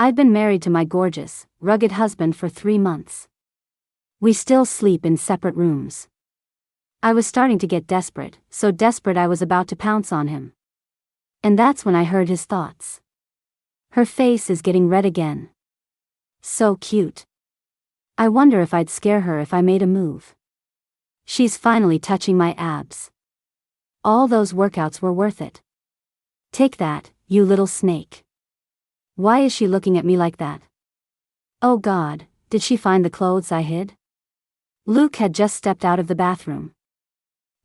I'd been married to my gorgeous, rugged husband for 3 months. We still sleep in separate rooms. I was starting to get desperate, so desperate I was about to pounce on him. And that's when I heard his thoughts. Her face is getting red again. So cute. I wonder if I'd scare her if I made a move. She's finally touching my abs. All those workouts were worth it. Take that, you little snake. Why is she looking at me like that? Oh God, did she find the clothes I hid? Luke had just stepped out of the bathroom.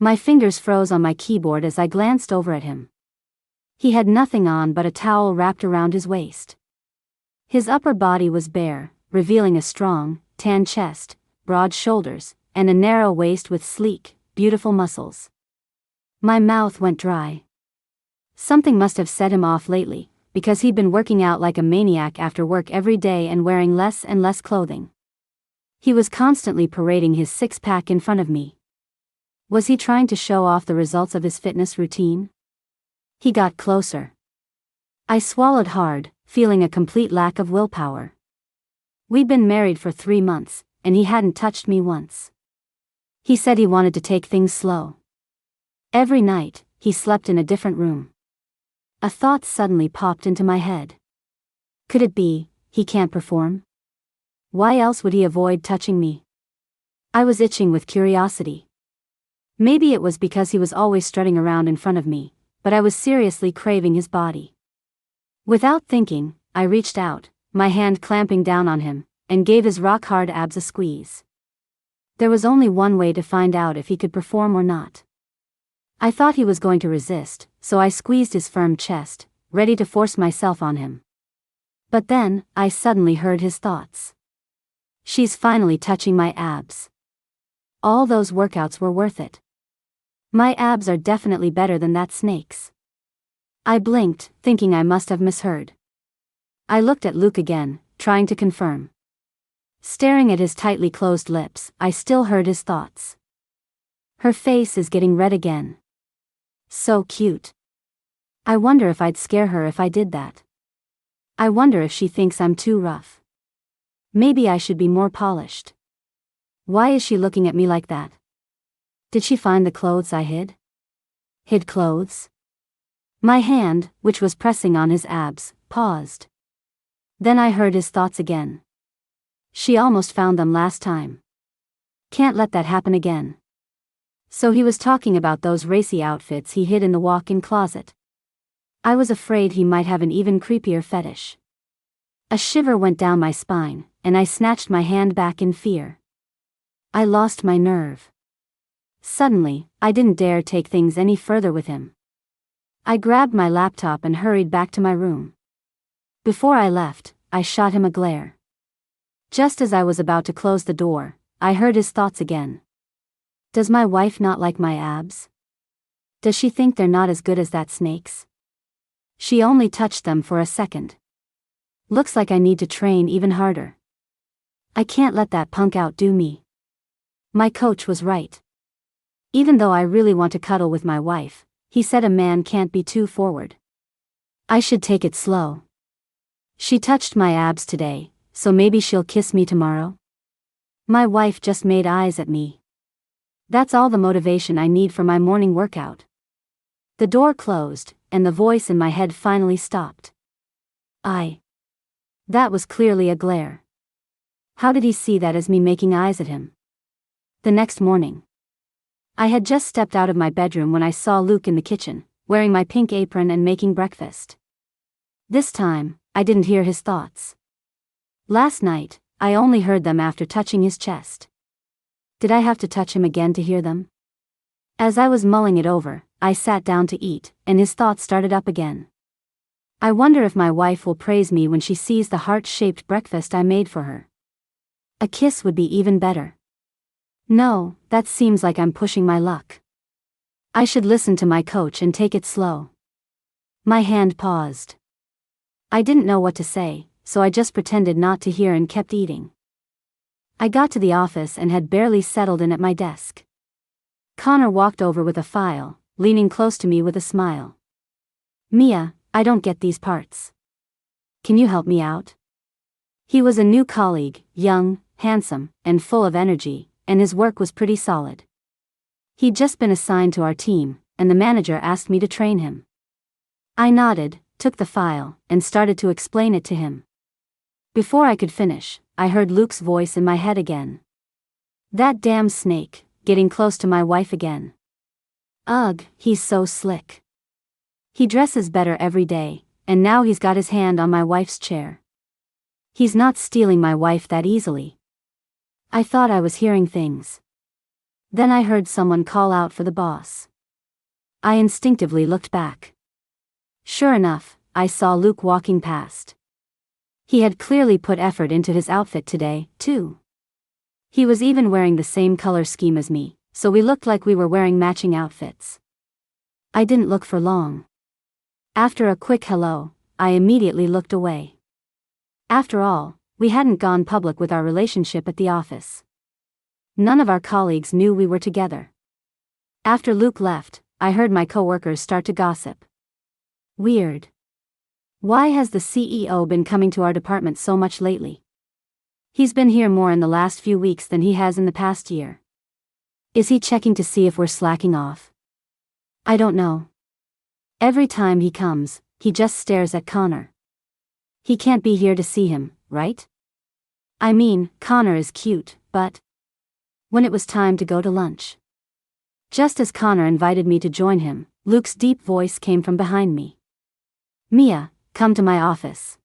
My fingers froze on my keyboard as I glanced over at him. He had nothing on but a towel wrapped around his waist. His upper body was bare, revealing a strong, tan chest, broad shoulders, and a narrow waist with sleek, beautiful muscles. My mouth went dry. Something must have set him off lately, because he'd been working out like a maniac after work every day and wearing less and less clothing. He was constantly parading his six-pack in front of me. Was he trying to show off the results of his fitness routine? He got closer. I swallowed hard, feeling a complete lack of willpower. We'd been married for 3 months, and he hadn't touched me once. He said he wanted to take things slow. Every night, he slept in a different room. A thought suddenly popped into my head. Could it be, he can't perform? Why else would he avoid touching me? I was itching with curiosity. Maybe it was because he was always strutting around in front of me, but I was seriously craving his body. Without thinking, I reached out, my hand clamping down on him, and gave his rock-hard abs a squeeze. There was only one way to find out if he could perform or not. I thought he was going to resist, so I squeezed his firm chest, ready to force myself on him. But then, I suddenly heard his thoughts. She's finally touching my abs. All those workouts were worth it. My abs are definitely better than that snake's. I blinked, thinking I must have misheard. I looked at Luke again, trying to confirm. Staring at his tightly closed lips, I still heard his thoughts. Her face is getting red again. So cute. I wonder if I'd scare her if I did that. I wonder if she thinks I'm too rough. Maybe I should be more polished. Why is she looking at me like that? Did she find the clothes I hid? Hid clothes? My hand, which was pressing on his abs, paused. Then I heard his thoughts again. She almost found them last time. Can't let that happen again. So he was talking about those racy outfits he hid in the walk-in closet. I was afraid he might have an even creepier fetish. A shiver went down my spine, and I snatched my hand back in fear. I lost my nerve. Suddenly, I didn't dare take things any further with him. I grabbed my laptop and hurried back to my room. Before I left, I shot him a glare. Just as I was about to close the door, I heard his thoughts again. Does my wife not like my abs? Does she think they're not as good as that snake's? She only touched them for a second. Looks like I need to train even harder. I can't let that punk outdo me. My coach was right. Even though I really want to cuddle with my wife, he said a man can't be too forward. I should take it slow. She touched my abs today, so maybe she'll kiss me tomorrow? My wife just made eyes at me. That's all the motivation I need for my morning workout. The door closed, and the voice in my head finally stopped. That was clearly a glare. How did he see that as me making eyes at him? The next morning, I had just stepped out of my bedroom when I saw Luke in the kitchen, wearing my pink apron and making breakfast. This time, I didn't hear his thoughts. Last night, I only heard them after touching his chest. Did I have to touch him again to hear them? As I was mulling it over, I sat down to eat, and his thoughts started up again. I wonder if my wife will praise me when she sees the heart-shaped breakfast I made for her. A kiss would be even better. No, that seems like I'm pushing my luck. I should listen to my coach and take it slow. My hand paused. I didn't know what to say, so I just pretended not to hear and kept eating. I got to the office and had barely settled in at my desk. Connor walked over with a file, leaning close to me with a smile. Mia, I don't get these parts. Can you help me out? He was a new colleague, young, handsome, and full of energy, and his work was pretty solid. He'd just been assigned to our team, and the manager asked me to train him. I nodded, took the file, and started to explain it to him. Before I could finish, I heard Luke's voice in my head again. That damn snake, getting close to my wife again. Ugh, he's so slick. He dresses better every day, and now he's got his hand on my wife's chair. He's not stealing my wife that easily. I thought I was hearing things. Then I heard someone call out for the boss. I instinctively looked back. Sure enough, I saw Luke walking past. He had clearly put effort into his outfit today, too. He was even wearing the same color scheme as me, so we looked like we were wearing matching outfits. I didn't look for long. After a quick hello, I immediately looked away. After all, we hadn't gone public with our relationship at the office. None of our colleagues knew we were together. After Luke left, I heard my coworkers start to gossip. Weird. Why has the CEO been coming to our department so much lately? He's been here more in the last few weeks than he has in the past year. Is he checking to see if we're slacking off? I don't know. Every time he comes, he just stares at Connor. He can't be here to see him, right? I mean, Connor is cute, but... When it was time to go to lunch. Just as Connor invited me to join him, Luke's deep voice came from behind me. Mia, come to my office.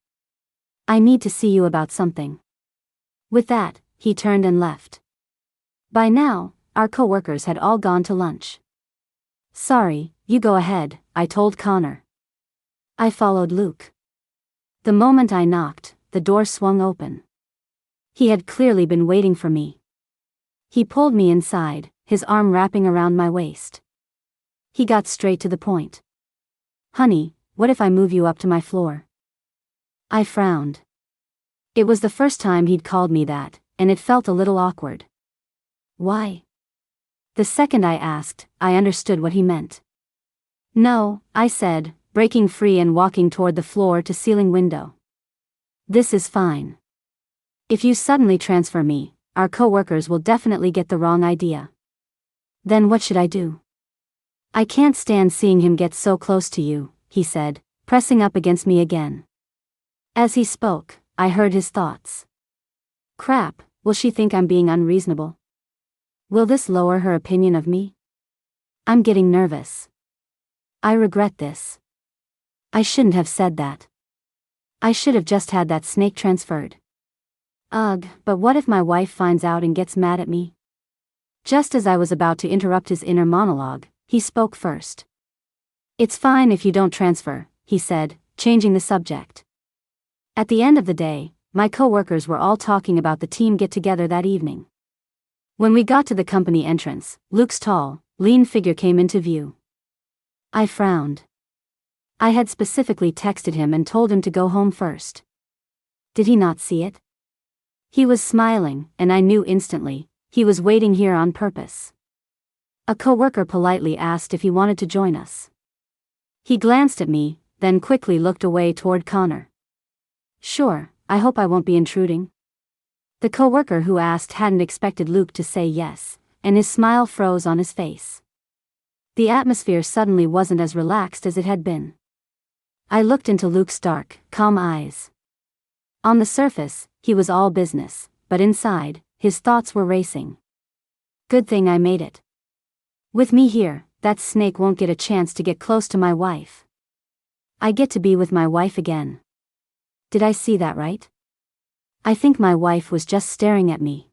I need to see you about something. With that, he turned and left. By now, our coworkers had all gone to lunch. Sorry, you go ahead, I told Connor. I followed Luke. The moment I knocked, the door swung open. He had clearly been waiting for me. He pulled me inside, his arm wrapping around my waist. He got straight to the point. Honey, what if I move you up to my floor? I frowned. It was the first time he'd called me that, and it felt a little awkward. Why? The second I asked, I understood what he meant. No, I said, breaking free and walking toward the floor-to-ceiling window. This is fine. If you suddenly transfer me, our coworkers will definitely get the wrong idea. Then what should I do? I can't stand seeing him get so close to you, he said, pressing up against me again. As he spoke, I heard his thoughts. Crap, will she think I'm being unreasonable? Will this lower her opinion of me? I'm getting nervous. I regret this. I shouldn't have said that. I should have just had that snake transferred. Ugh, but what if my wife finds out and gets mad at me? Just as I was about to interrupt his inner monologue, he spoke first. It's fine if you don't transfer, he said, changing the subject. At the end of the day, my coworkers were all talking about the team get-together that evening. When we got to the company entrance, Luke's tall, lean figure came into view. I frowned. I had specifically texted him and told him to go home first. Did he not see it? He was smiling, and I knew instantly, he was waiting here on purpose. A coworker politely asked if he wanted to join us. He glanced at me, then quickly looked away toward Connor. Sure, I hope I won't be intruding. The coworker who asked hadn't expected Luke to say yes, and his smile froze on his face. The atmosphere suddenly wasn't as relaxed as it had been. I looked into Luke's dark, calm eyes. On the surface, he was all business, but inside, his thoughts were racing. Good thing I made it. With me here, that snake won't get a chance to get close to my wife. I get to be with my wife again. Did I see that right? I think my wife was just staring at me.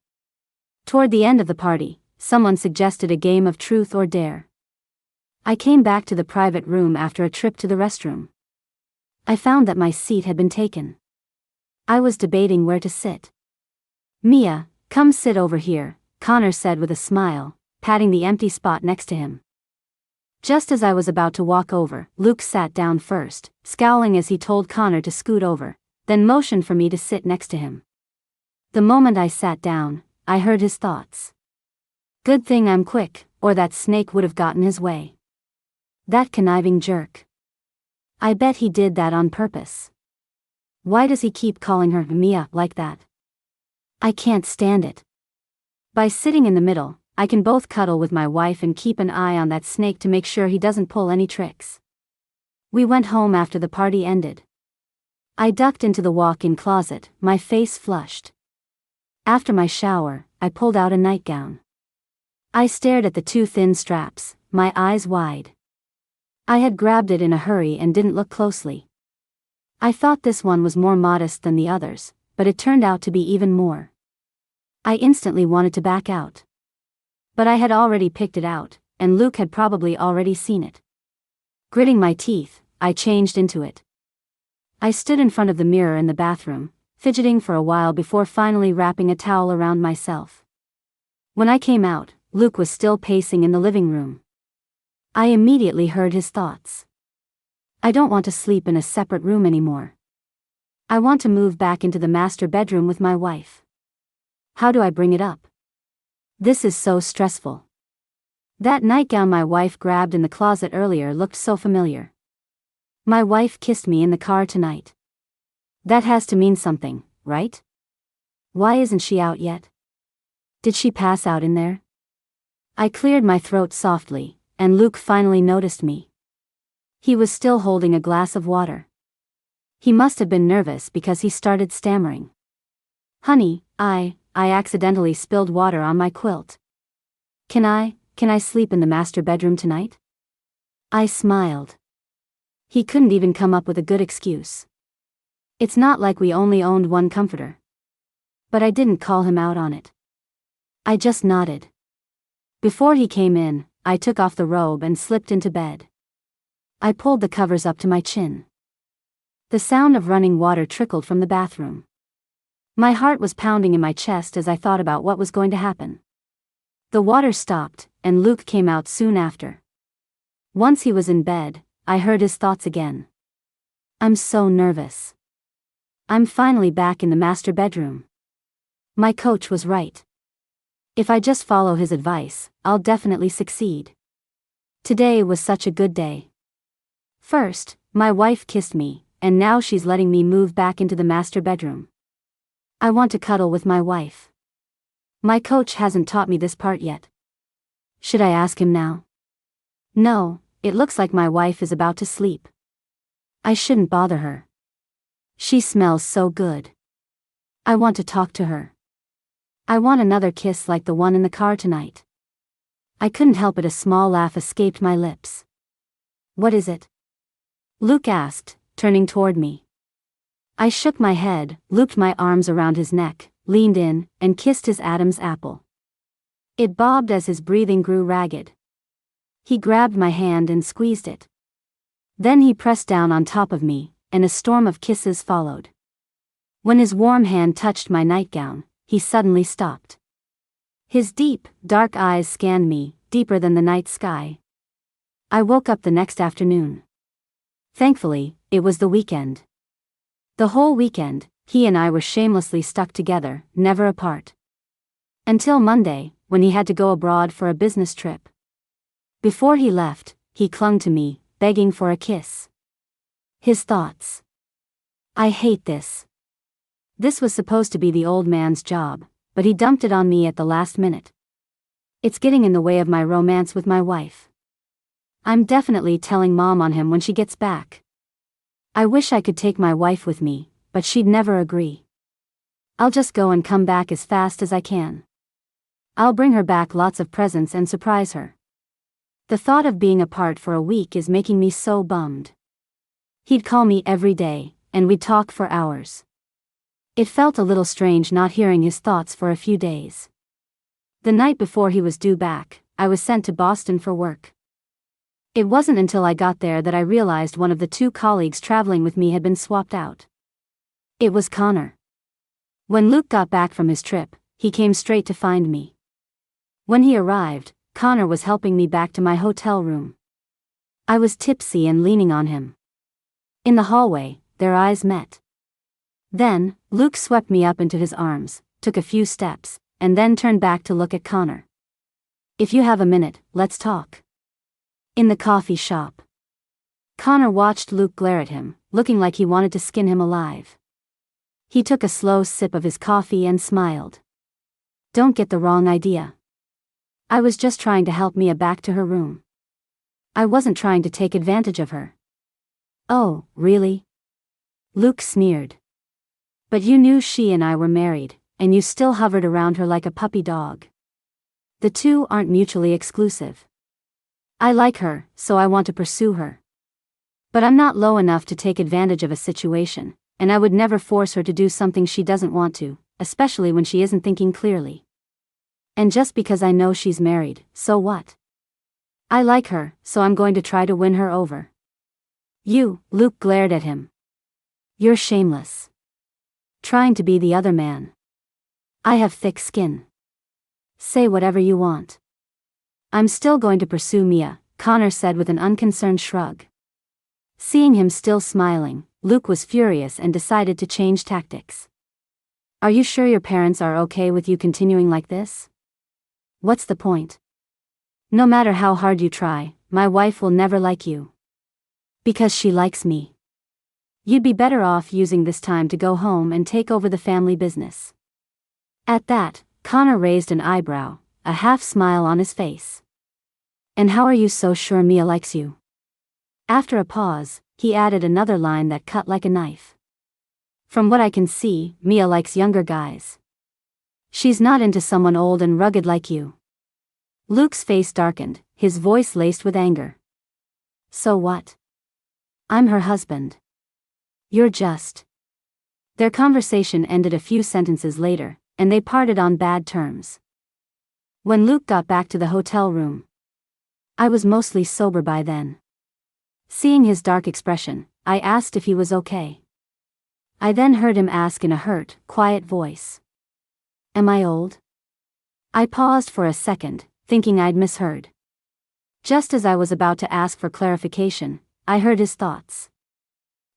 Toward the end of the party, someone suggested a game of truth or dare. I came back to the private room after a trip to the restroom. I found that my seat had been taken. I was debating where to sit. Mia, come sit over here, Connor said with a smile, patting the empty spot next to him. Just as I was about to walk over, Luke sat down first, scowling as he told Connor to scoot over, then motioned for me to sit next to him. The moment I sat down, I heard his thoughts. Good thing I'm quick, or that snake would have gotten his way. That conniving jerk. I bet he did that on purpose. Why does he keep calling her Mia like that? I can't stand it. By sitting in the middle, I can both cuddle with my wife and keep an eye on that snake to make sure he doesn't pull any tricks. We went home after the party ended. I ducked into the walk-in closet, my face flushed. After my shower, I pulled out a nightgown. I stared at the two thin straps, my eyes wide. I had grabbed it in a hurry and didn't look closely. I thought this one was more modest than the others, but it turned out to be even more. I instantly wanted to back out. But I had already picked it out, and Luke had probably already seen it. Gritting my teeth, I changed into it. I stood in front of the mirror in the bathroom, fidgeting for a while before finally wrapping a towel around myself. When I came out, Luke was still pacing in the living room. I immediately heard his thoughts. I don't want to sleep in a separate room anymore. I want to move back into the master bedroom with my wife. How do I bring it up? This is so stressful. That nightgown my wife grabbed in the closet earlier looked so familiar. My wife kissed me in the car tonight. That has to mean something, right? Why isn't she out yet? Did she pass out in there? I cleared my throat softly, and Luke finally noticed me. He was still holding a glass of water. He must have been nervous because he started stammering. Honey, I accidentally spilled water on my quilt. Can I sleep in the master bedroom tonight? I smiled. He couldn't even come up with a good excuse. It's not like we only owned one comforter. But I didn't call him out on it. I just nodded. Before he came in, I took off the robe and slipped into bed. I pulled the covers up to my chin. The sound of running water trickled from the bathroom. My heart was pounding in my chest as I thought about what was going to happen. The water stopped, and Luke came out soon after. Once he was in bed, I heard his thoughts again. I'm so nervous. I'm finally back in the master bedroom. My coach was right. If I just follow his advice, I'll definitely succeed. Today was such a good day. First, my wife kissed me, and now she's letting me move back into the master bedroom. I want to cuddle with my wife. My coach hasn't taught me this part yet. Should I ask him now? No, it looks like my wife is about to sleep. I shouldn't bother her. She smells so good. I want to talk to her. I want another kiss like the one in the car tonight. I couldn't help it, a small laugh escaped my lips. What is it? Luke asked, turning toward me. I shook my head, looped my arms around his neck, leaned in, and kissed his Adam's apple. It bobbed as his breathing grew ragged. He grabbed my hand and squeezed it. Then he pressed down on top of me, and a storm of kisses followed. When his warm hand touched my nightgown, he suddenly stopped. His deep, dark eyes scanned me, deeper than the night sky. I woke up the next afternoon. Thankfully, it was the weekend. The whole weekend, he and I were shamelessly stuck together, never apart. Until Monday, when he had to go abroad for a business trip. Before he left, he clung to me, begging for a kiss. His thoughts. I hate this. This was supposed to be the old man's job, but he dumped it on me at the last minute. It's getting in the way of my romance with my wife. I'm definitely telling Mom on him when she gets back. I wish I could take my wife with me, but she'd never agree. I'll just go and come back as fast as I can. I'll bring her back lots of presents and surprise her. The thought of being apart for a week is making me so bummed. He'd call me every day, and we'd talk for hours. It felt a little strange not hearing his thoughts for a few days. The night before he was due back, I was sent to Boston for work. It wasn't until I got there that I realized one of the two colleagues traveling with me had been swapped out. It was Connor. When Luke got back from his trip, he came straight to find me. When he arrived, Connor was helping me back to my hotel room. I was tipsy and leaning on him. In the hallway, their eyes met. Then, Luke swept me up into his arms, took a few steps, and then turned back to look at Connor. If you have a minute, let's talk. In the coffee shop. Connor watched Luke glare at him, looking like he wanted to skin him alive. He took a slow sip of his coffee and smiled. Don't get the wrong idea. I was just trying to help Mia back to her room. I wasn't trying to take advantage of her. Oh, really? Luke sneered. But you knew she and I were married, and you still hovered around her like a puppy dog. The two aren't mutually exclusive. I like her, so I want to pursue her. But I'm not low enough to take advantage of a situation, and I would never force her to do something she doesn't want to, especially when she isn't thinking clearly. And just because I know she's married, so what? I like her, so I'm going to try to win her over. You, Luke glared at him. You're shameless. Trying to be the other man. I have thick skin. Say whatever you want. I'm still going to pursue Mia, Connor said with an unconcerned shrug. Seeing him still smiling, Luke was furious and decided to change tactics. Are you sure your parents are okay with you continuing like this? What's the point? No matter how hard you try, my wife will never like you. Because she likes me. You'd be better off using this time to go home and take over the family business. At that, Connor raised an eyebrow, a half smile on his face. And how are you so sure Mia likes you? After a pause, he added another line that cut like a knife. From what I can see, Mia likes younger guys. She's not into someone old and rugged like you. Luke's face darkened, his voice laced with anger. So what? I'm her husband. You're just. Their conversation ended a few sentences later, and they parted on bad terms. When Luke got back to the hotel room, I was mostly sober by then. Seeing his dark expression, I asked if he was okay. I then heard him ask in a hurt, quiet voice. Am I old? I paused for a second, thinking I'd misheard. Just as I was about to ask for clarification, I heard his thoughts.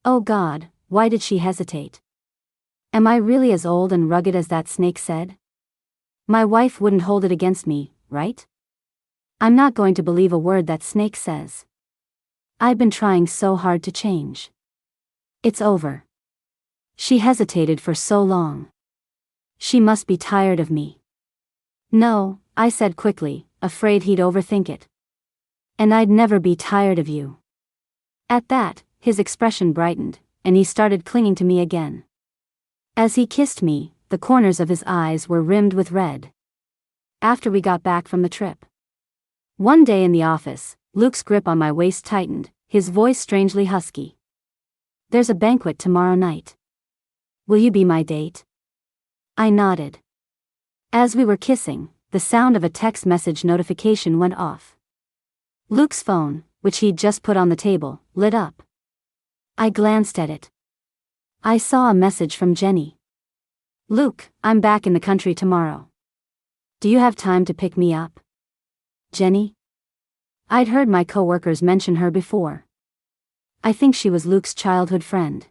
Oh God, why did she hesitate? Am I really as old and rugged as that snake said? My wife wouldn't hold it against me, right? I'm not going to believe a word that snake says. I've been trying so hard to change. It's over. She hesitated for so long. She must be tired of me. No, I said quickly, afraid he'd overthink it. And I'd never be tired of you. At that, his expression brightened, and he started clinging to me again. As he kissed me, the corners of his eyes were rimmed with red. After we got back from the trip. One day in the office, Luke's grip on my waist tightened, his voice strangely husky. There's a banquet tomorrow night. Will you be my date? I nodded. As we were kissing, the sound of a text message notification went off. Luke's phone, which he'd just put on the table, lit up. I glanced at it. I saw a message from Jenny. Luke, I'm back in the country tomorrow. Do you have time to pick me up? Jenny? I'd heard my coworkers mention her before. I think she was Luke's childhood friend.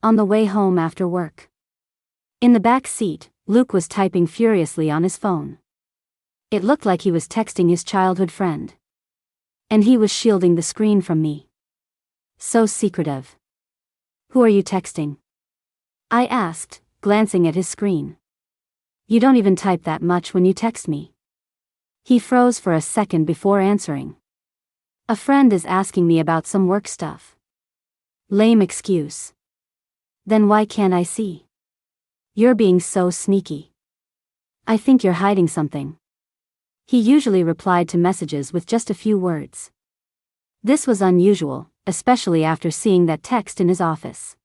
On the way home after work. In the back seat, Luke was typing furiously on his phone. It looked like he was texting his childhood friend. And he was shielding the screen from me. So secretive. Who are you texting? I asked, glancing at his screen. You don't even type that much when you text me. He froze for a second before answering. A friend is asking me about some work stuff. Lame excuse. Then why can't I see? You're being so sneaky. I think you're hiding something. He usually replied to messages with just a few words. This was unusual, especially after seeing that text in his office.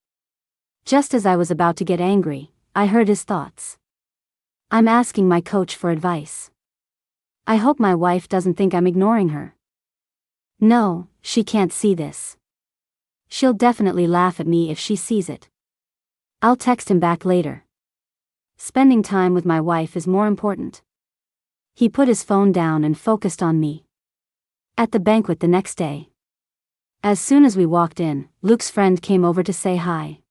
Just as I was about to get angry, I heard his thoughts. I'm asking my coach for advice. I hope my wife doesn't think I'm ignoring her. No, she can't see this. She'll definitely laugh at me if she sees it. I'll text him back later. Spending time with my wife is more important. He put his phone down and focused on me. At the banquet the next day. As soon as we walked in, Luke's friend came over to say hi.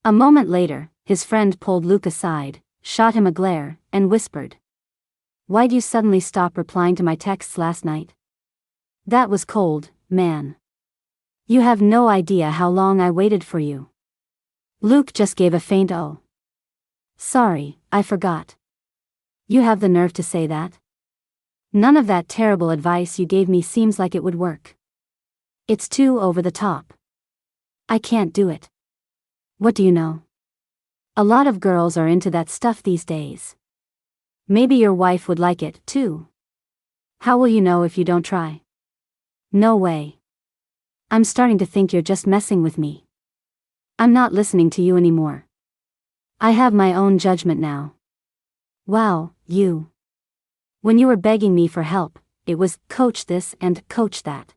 A moment later, his friend pulled Luke aside, shot him a glare, and whispered. Why'd you suddenly stop replying to my texts last night? That was cold, man. You have no idea how long I waited for you. Luke just gave a faint "oh. Sorry, I forgot." You have the nerve to say that? None of that terrible advice you gave me seems like it would work. It's too over the top. I can't do it. What do you know? A lot of girls are into that stuff these days. Maybe your wife would like it, too. How will you know if you don't try? No way. I'm starting to think you're just messing with me. I'm not listening to you anymore. I have my own judgment now. Wow, you. When you were begging me for help, it was coach this and coach that.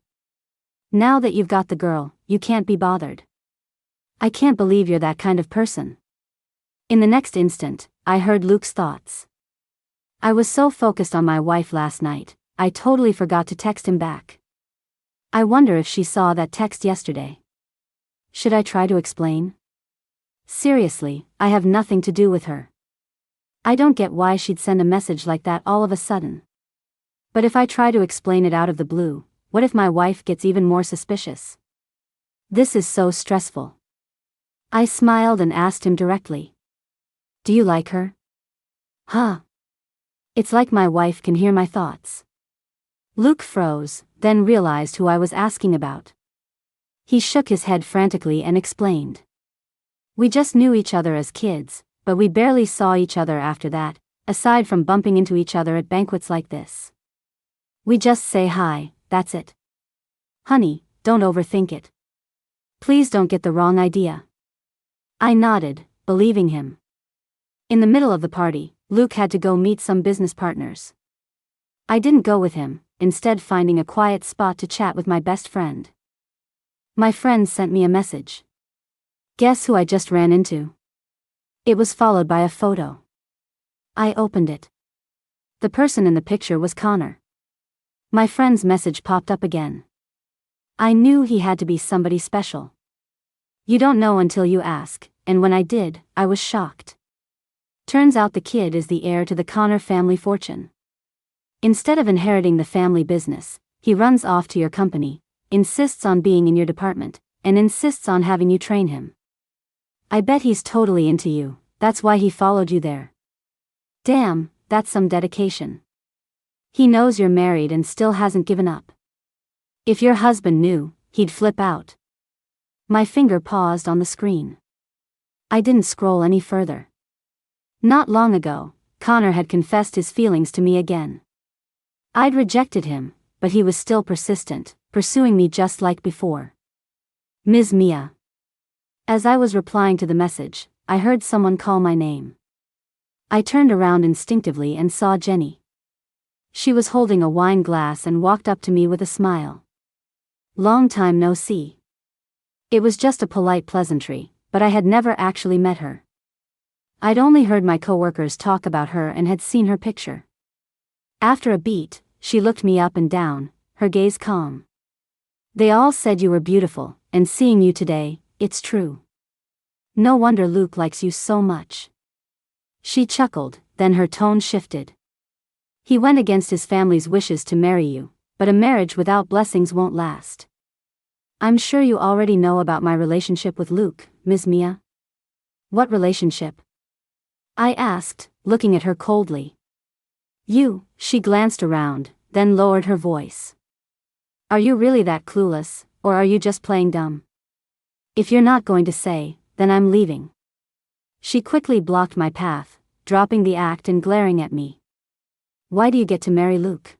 Now that you've got the girl, you can't be bothered. I can't believe you're that kind of person. In the next instant, I heard Luke's thoughts. I was so focused on my wife last night, I totally forgot to text him back. I wonder if she saw that text yesterday. Should I try to explain? Seriously, I have nothing to do with her. I don't get why she'd send a message like that all of a sudden. But if I try to explain it out of the blue, what if my wife gets even more suspicious? This is so stressful. I smiled and asked him directly. Do you like her? Huh? It's like my wife can hear my thoughts. Luke froze, then realized who I was asking about. He shook his head frantically and explained. We just knew each other as kids, but we barely saw each other after that, aside from bumping into each other at banquets like this. We just say hi, that's it. Honey, don't overthink it. Please don't get the wrong idea. I nodded, believing him. In the middle of the party, Luke had to go meet some business partners. I didn't go with him, instead finding a quiet spot to chat with my best friend. My friend sent me a message. Guess who I just ran into? It was followed by a photo. I opened it. The person in the picture was Connor. My friend's message popped up again. I knew he had to be somebody special. You don't know until you ask, and when I did, I was shocked. Turns out the kid is the heir to the Connor family fortune. Instead of inheriting the family business, he runs off to your company, insists on being in your department, and insists on having you train him. I bet he's totally into you, that's why he followed you there. Damn, that's some dedication. He knows you're married and still hasn't given up. If your husband knew, he'd flip out. My finger paused on the screen. I didn't scroll any further. Not long ago, Connor had confessed his feelings to me again. I'd rejected him, but he was still persistent, pursuing me just like before. Ms. Mia. As I was replying to the message, I heard someone call my name. I turned around instinctively and saw Jenny. She was holding a wine glass and walked up to me with a smile. Long time no see. It was just a polite pleasantry, but I had never actually met her. I'd only heard my coworkers talk about her and had seen her picture. After a beat, she looked me up and down, her gaze calm. They all said you were beautiful, and seeing you today, it's true. No wonder Luke likes you so much. She chuckled, then her tone shifted. He went against his family's wishes to marry you, but a marriage without blessings won't last. I'm sure you already know about my relationship with Luke, Ms. Mia. What relationship? I asked, looking at her coldly. She glanced around, then lowered her voice. Are you really that clueless, or are you just playing dumb? If you're not going to say, then I'm leaving. She quickly blocked my path, dropping the act and glaring at me. Why do you get to marry Luke?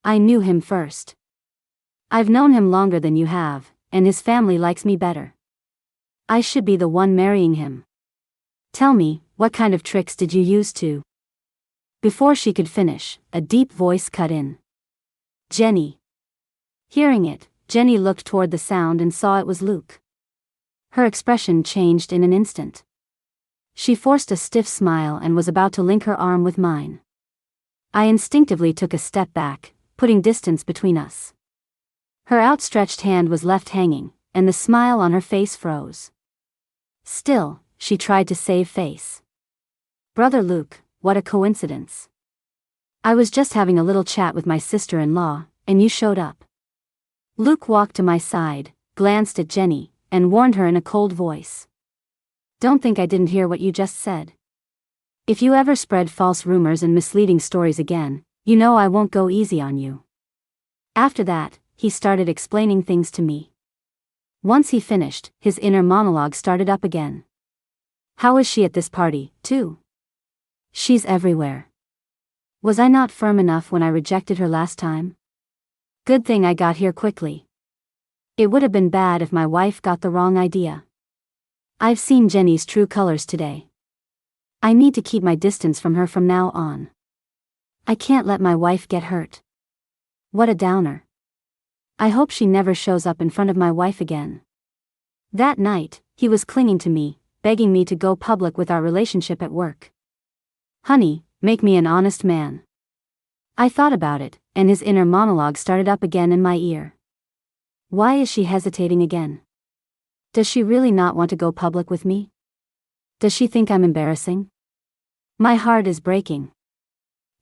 I knew him first. I've known him longer than you have, and his family likes me better. I should be the one marrying him. Tell me, what kind of tricks did you use to? Before she could finish, a deep voice cut in. Jenny. Hearing it, Jenny looked toward the sound and saw it was Luke. Her expression changed in an instant. She forced a stiff smile and was about to link her arm with mine. I instinctively took a step back, putting distance between us. Her outstretched hand was left hanging, and the smile on her face froze. Still, she tried to save face. Brother Luke, what a coincidence. I was just having a little chat with my sister-in-law, and you showed up. Luke walked to my side, glanced at Jenny, and warned her in a cold voice. Don't think I didn't hear what you just said. If you ever spread false rumors and misleading stories again, you know I won't go easy on you. After that, he started explaining things to me. Once he finished, his inner monologue started up again. How is she at this party, too? She's everywhere. Was I not firm enough when I rejected her last time? Good thing I got here quickly. It would have been bad if my wife got the wrong idea. I've seen Jenny's true colors today. I need to keep my distance from her from now on. I can't let my wife get hurt. What a downer. I hope she never shows up in front of my wife again. That night, he was clinging to me, begging me to go public with our relationship at work. Honey, make me an honest man. I thought about it, and his inner monologue started up again in my ear. Why is she hesitating again? Does she really not want to go public with me? Does she think I'm embarrassing? My heart is breaking.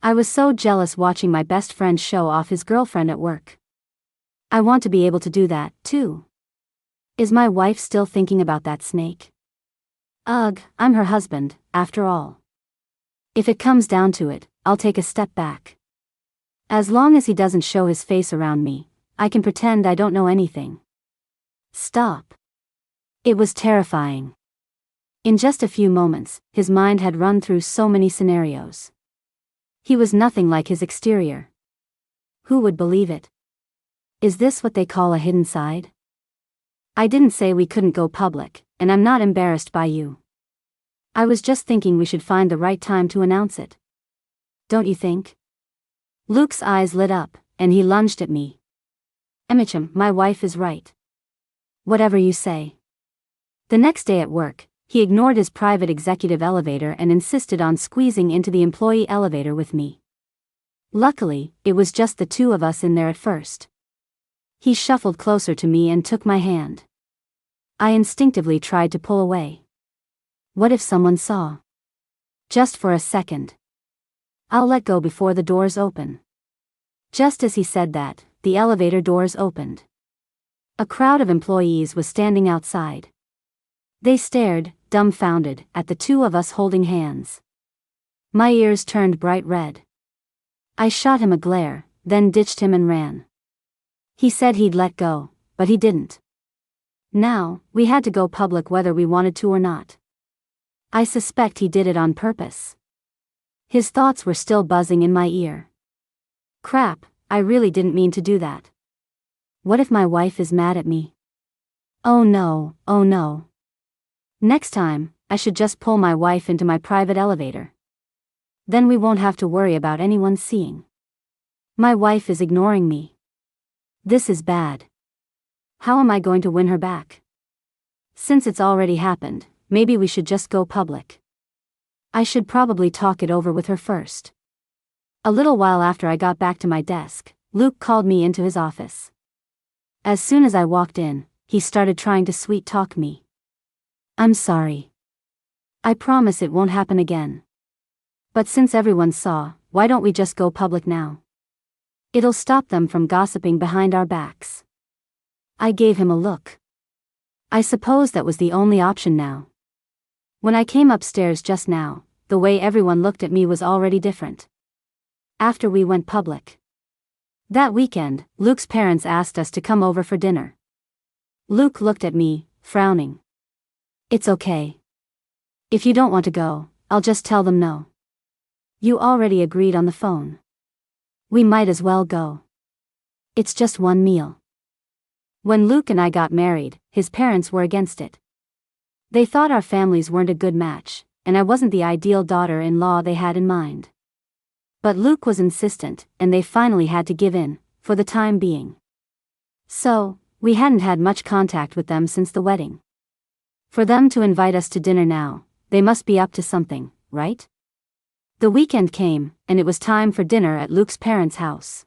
I was so jealous watching my best friend show off his girlfriend at work. I want to be able to do that, too. Is my wife still thinking about that snake? Ugh, I'm her husband, after all. If it comes down to it, I'll take a step back. As long as he doesn't show his face around me, I can pretend I don't know anything. Stop. It was terrifying. In just a few moments, his mind had run through so many scenarios. He was nothing like his exterior. Who would believe it? Is this what they call a hidden side? I didn't say we couldn't go public, and I'm not embarrassed by you. I was just thinking we should find the right time to announce it. Don't you think? Luke's eyes lit up, and he lunged at me. Emicham, my wife is right. Whatever you say. The next day at work, he ignored his private executive elevator and insisted on squeezing into the employee elevator with me. Luckily, it was just the two of us in there at first. He shuffled closer to me and took my hand. I instinctively tried to pull away. What if someone saw? Just for a second. I'll let go before the doors open. Just as he said that, the elevator doors opened. A crowd of employees was standing outside. They stared, dumbfounded, at the two of us holding hands. My ears turned bright red. I shot him a glare, then ditched him and ran. He said he'd let go, but he didn't. Now, we had to go public whether we wanted to or not. I suspect he did it on purpose. His thoughts were still buzzing in my ear. Crap, I really didn't mean to do that. What if my wife is mad at me? Oh no, oh no. Next time, I should just pull my wife into my private elevator. Then we won't have to worry about anyone seeing. My wife is ignoring me. This is bad. How am I going to win her back? Since it's already happened, maybe we should just go public. I should probably talk it over with her first. A little while after I got back to my desk, Luke called me into his office. As soon as I walked in, he started trying to sweet-talk me. I'm sorry. I promise it won't happen again. But since everyone saw, why don't we just go public now? It'll stop them from gossiping behind our backs. I gave him a look. I suppose that was the only option now. When I came upstairs just now, the way everyone looked at me was already different. After we went public. That weekend, Luke's parents asked us to come over for dinner. Luke looked at me, frowning. It's okay. If you don't want to go, I'll just tell them no. You already agreed on the phone. We might as well go. It's just one meal. When Luke and I got married, his parents were against it. They thought our families weren't a good match, and I wasn't the ideal daughter-in-law they had in mind. But Luke was insistent, and they finally had to give in, for the time being. So, we hadn't had much contact with them since the wedding. For them to invite us to dinner now, they must be up to something, right? The weekend came, and it was time for dinner at Luke's parents' house.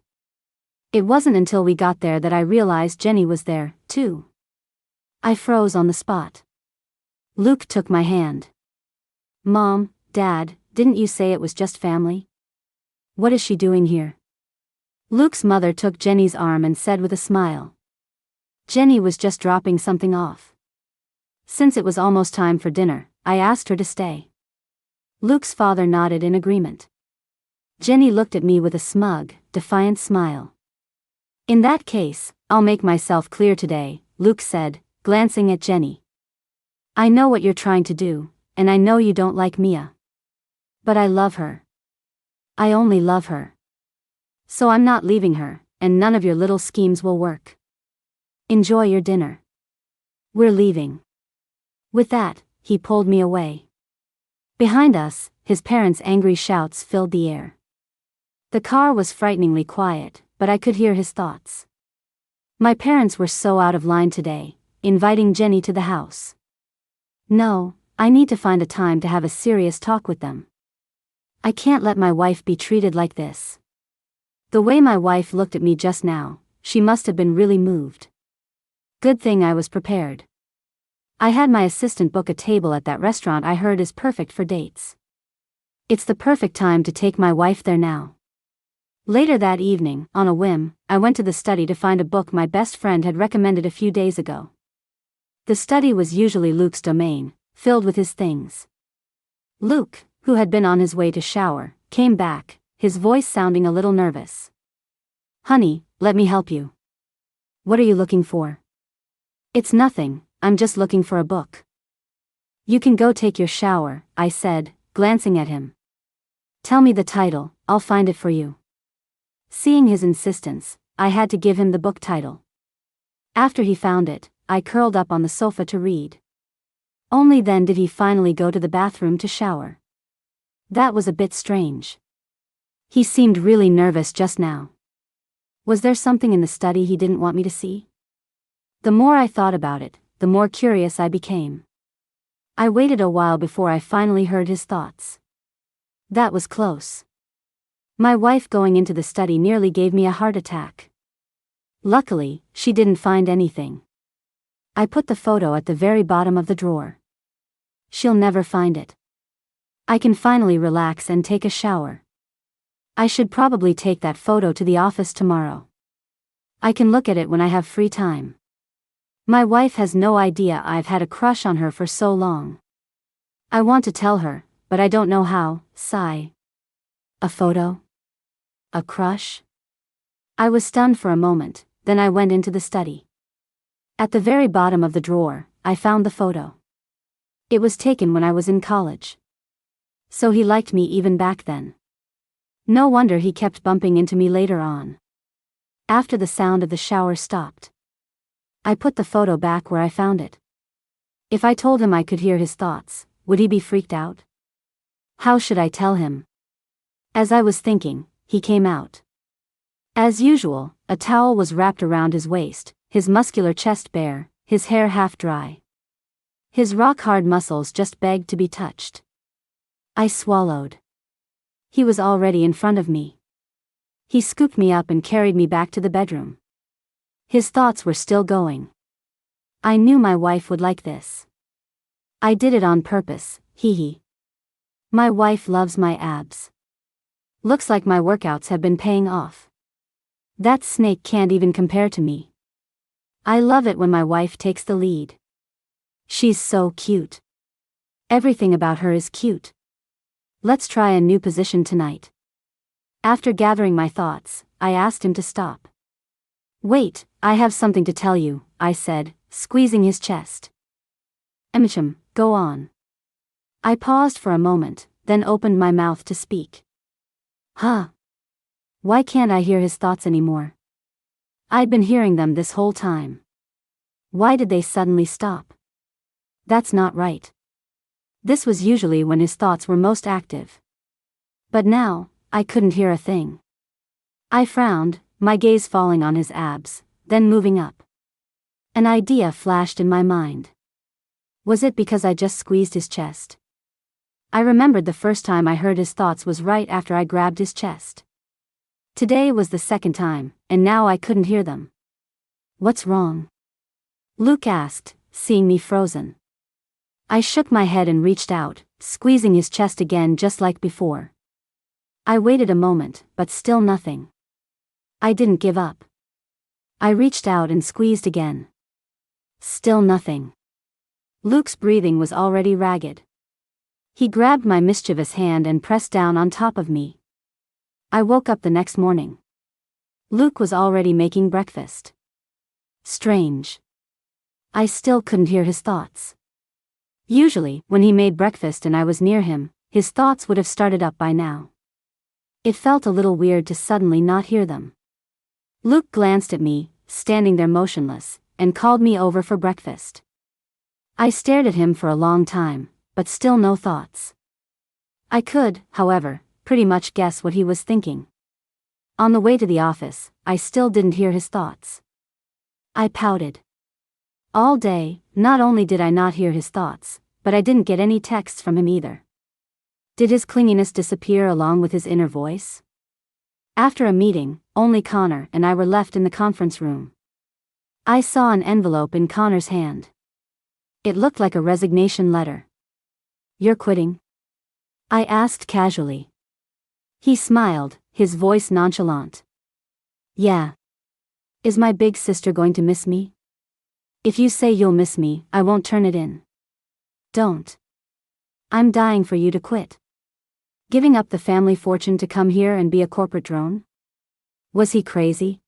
It wasn't until we got there that I realized Jenny was there, too. I froze on the spot. Luke took my hand. Mom, Dad, didn't you say it was just family? What is she doing here? Luke's mother took Jenny's arm and said with a smile. Jenny was just dropping something off. Since it was almost time for dinner, I asked her to stay. Luke's father nodded in agreement. Jenny looked at me with a smug, defiant smile. In that case, I'll make myself clear today, Luke said, glancing at Jenny. I know what you're trying to do, and I know you don't like Mia. But I love her. I only love her. So I'm not leaving her, and none of your little schemes will work. Enjoy your dinner. We're leaving. With that, he pulled me away. Behind us, his parents' angry shouts filled the air. The car was frighteningly quiet, but I could hear his thoughts. My parents were so out of line today, inviting Jenny to the house. No, I need to find a time to have a serious talk with them. I can't let my wife be treated like this. The way my wife looked at me just now, she must have been really moved. Good thing I was prepared. I had my assistant book a table at that restaurant I heard is perfect for dates. It's the perfect time to take my wife there now. Later that evening, on a whim, I went to the study to find a book my best friend had recommended a few days ago. The study was usually Luke's domain, filled with his things. Luke, who had been on his way to shower, came back, his voice sounding a little nervous. Honey, let me help you. What are you looking for? It's nothing, I'm just looking for a book. You can go take your shower, I said, glancing at him. Tell me the title, I'll find it for you. Seeing his insistence, I had to give him the book title. After he found it, I curled up on the sofa to read. Only then did he finally go to the bathroom to shower. That was a bit strange. He seemed really nervous just now. Was there something in the study he didn't want me to see? The more I thought about it, the more curious I became. I waited a while before I finally heard his thoughts. That was close. My wife going into the study nearly gave me a heart attack. Luckily, she didn't find anything. I put the photo at the very bottom of the drawer. She'll never find it. I can finally relax and take a shower. I should probably take that photo to the office tomorrow. I can look at it when I have free time. My wife has no idea I've had a crush on her for so long. I want to tell her, but I don't know how. Sigh. A photo? A crush? I was stunned for a moment, then I went into the study. At the very bottom of the drawer, I found the photo. It was taken when I was in college. So he liked me even back then. No wonder he kept bumping into me later on. After the sound of the shower stopped, I put the photo back where I found it. If I told him I could hear his thoughts, would he be freaked out? How should I tell him? As I was thinking, he came out. As usual, a towel was wrapped around his waist, his muscular chest bare, his hair half dry. His rock-hard muscles just begged to be touched. I swallowed. He was already in front of me. He scooped me up and carried me back to the bedroom. His thoughts were still going. I knew my wife would like this. I did it on purpose, hee hee. My wife loves my abs. Looks like my workouts have been paying off. That snake can't even compare to me. I love it when my wife takes the lead. She's so cute. Everything about her is cute. Let's try a new position tonight. After gathering my thoughts, I asked him to stop. Wait, I have something to tell you, I said, squeezing his chest. Go on. I paused for a moment, then opened my mouth to speak. Huh? Why can't I hear his thoughts anymore? I'd been hearing them this whole time. Why did they suddenly stop? That's not right. This was usually when his thoughts were most active. But now, I couldn't hear a thing. I frowned, my gaze falling on his abs, then moving up. An idea flashed in my mind. Was it because I just squeezed his chest? I remembered the first time I heard his thoughts was right after I grabbed his chest. Today was the second time, and now I couldn't hear them. What's wrong? Luke asked, seeing me frozen. I shook my head and reached out, squeezing his chest again just like before. I waited a moment, but still nothing. I didn't give up. I reached out and squeezed again. Still nothing. Luke's breathing was already ragged. He grabbed my mischievous hand and pressed down on top of me. I woke up the next morning. Luke was already making breakfast. Strange. I still couldn't hear his thoughts. Usually, when he made breakfast and I was near him, his thoughts would have started up by now. It felt a little weird to suddenly not hear them. Luke glanced at me, standing there motionless, and called me over for breakfast. I stared at him for a long time, but still no thoughts. I could, however, pretty much guess what he was thinking. On the way to the office, I still didn't hear his thoughts. I pouted. All day, not only did I not hear his thoughts, but I didn't get any texts from him either. Did his clinginess disappear along with his inner voice? After a meeting, only Connor and I were left in the conference room. I saw an envelope in Connor's hand. It looked like a resignation letter. "You're quitting?" I asked casually. He smiled, his voice nonchalant. "Yeah. Is my big sister going to miss me?" "If you say you'll miss me, I won't turn it in." "Don't. I'm dying for you to quit. Giving up the family fortune to come here and be a corporate drone?" Was he crazy?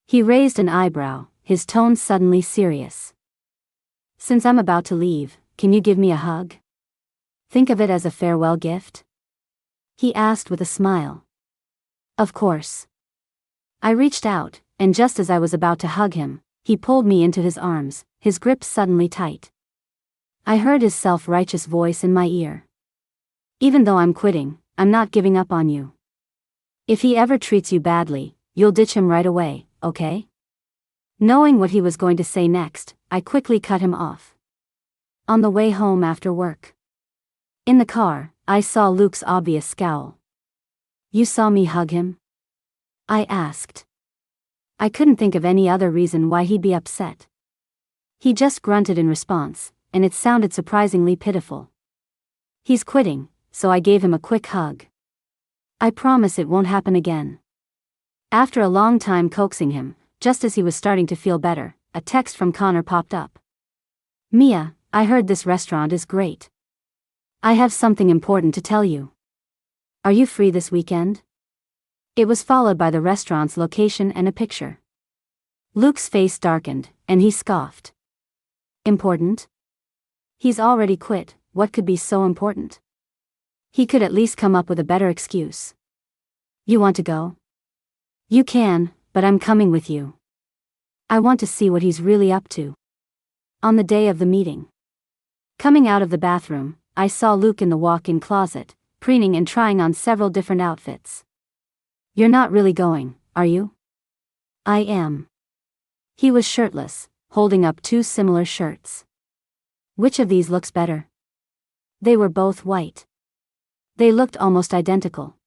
He raised an eyebrow, his tone suddenly serious. "Since I'm about to leave, can you give me a hug? Think of it as a farewell gift?" He asked with a smile. "Of course." I reached out, and just as I was about to hug him, he pulled me into his arms, his grip suddenly tight. I heard his self-righteous voice in my ear. "Even though I'm quitting, I'm not giving up on you. If he ever treats you badly, you'll ditch him right away, okay?" Knowing what he was going to say next, I quickly cut him off. On the way home after work. In the car, I saw Luke's obvious scowl. "You saw me hug him?" I asked. I couldn't think of any other reason why he'd be upset. He just grunted in response, and it sounded surprisingly pitiful. "He's quitting, so I gave him a quick hug. I promise it won't happen again." After a long time coaxing him, just as he was starting to feel better, a text from Connor popped up. "Mia, I heard this restaurant is great. I have something important to tell you. Are you free this weekend?" It was followed by the restaurant's location and a picture. Luke's face darkened, and he scoffed. "Important? He's already quit, what could be so important?" He could at least come up with a better excuse. "You want to go?" "You can, but I'm coming with you. I want to see what he's really up to." On the day of the meeting. Coming out of the bathroom, I saw Luke in the walk-in closet, preening and trying on several different outfits. "You're not really going, are you?" "I am." He was shirtless, holding up two similar shirts. "Which of these looks better?" They were both white. They looked almost identical.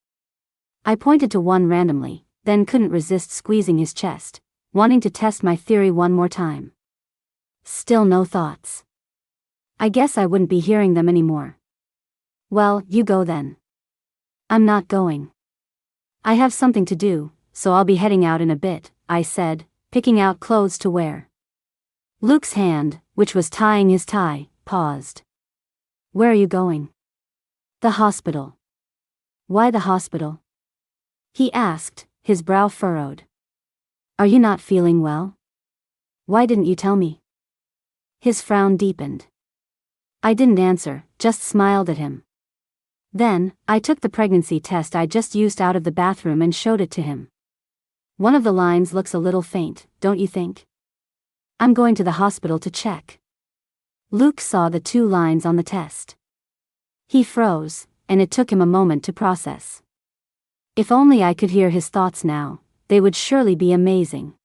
I pointed to one randomly, then couldn't resist squeezing his chest, wanting to test my theory one more time. Still no thoughts. I guess I wouldn't be hearing them anymore. "Well, you go then." "I'm not going. I have something to do, so I'll be heading out in a bit," I said, picking out clothes to wear. Luke's hand, which was tying his tie, paused. "Where are you going?" "The hospital." "Why the hospital?" he asked, his brow furrowed. "Are you not feeling well? Why didn't you tell me?" His frown deepened. I didn't answer, just smiled at him. Then, I took the pregnancy test I just used out of the bathroom and showed it to him. "One of the lines looks a little faint, don't you think?" "I'm going to the hospital to check." Luke saw the two lines on the test. He froze, and it took him a moment to process. If only I could hear his thoughts now, they would surely be amazing.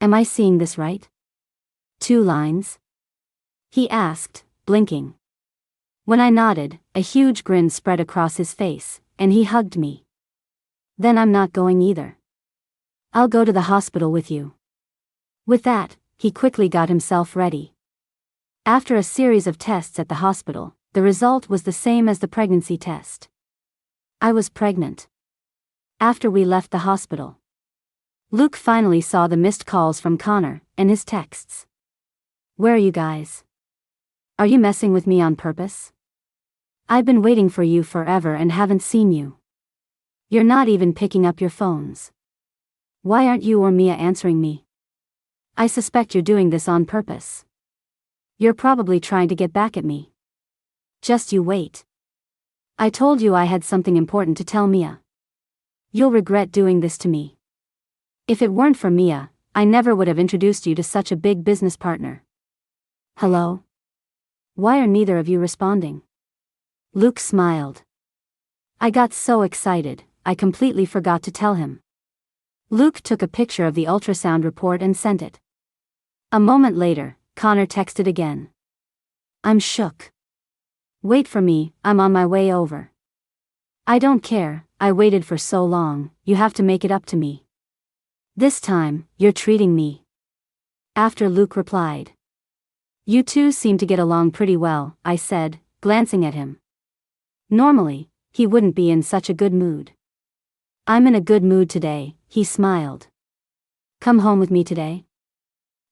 "Am I seeing this right? Two lines?" he asked, blinking. When I nodded, a huge grin spread across his face, and he hugged me. "Then I'm not going either. I'll go to the hospital with you." With that, he quickly got himself ready. After a series of tests at the hospital, the result was the same as the pregnancy test. I was pregnant. After we left the hospital, Luke finally saw the missed calls from Connor, and his texts. "Where are you guys?" Are you messing with me on purpose? I've been waiting for you forever and haven't seen you. You're not even picking up your phones. Why aren't you or Mia answering me? I suspect you're doing this on purpose. You're probably trying to get back at me. Just you wait. I told you I had something important to tell Mia. You'll regret doing this to me. If it weren't for Mia, I never would have introduced you to such a big business partner. Hello? Why are neither of you responding? Luke smiled. I got so excited, I completely forgot to tell him. Luke took a picture of the ultrasound report and sent it. A moment later, Connor texted again. I'm shook. Wait for me, I'm on my way over. I don't care, I waited for so long, you have to make it up to me. This time, you're treating me. After Luke replied. You two seem to get along pretty well, I said, glancing at him. Normally, he wouldn't be in such a good mood. I'm in a good mood today, he smiled. Come home with me today?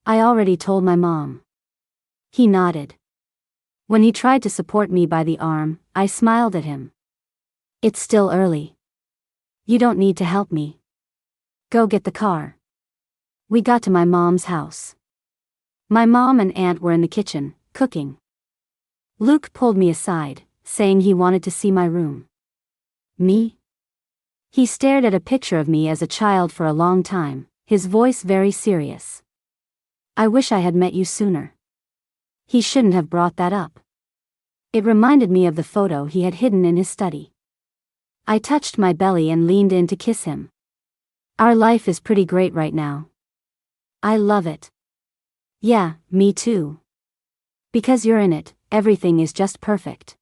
I already told my mom. He nodded. When he tried to support me by the arm, I smiled at him. It's still early. You don't need to help me. Go get the car. We got to my mom's house. My mom and aunt were in the kitchen, cooking. Luke pulled me aside, saying he wanted to see my room. Me? He stared at a picture of me as a child for a long time, his voice very serious. I wish I had met you sooner. He shouldn't have brought that up. It reminded me of the photo he had hidden in his study. I touched my belly and leaned in to kiss him. Our life is pretty great right now. I love it. Yeah, me too. Because you're in it, everything is just perfect.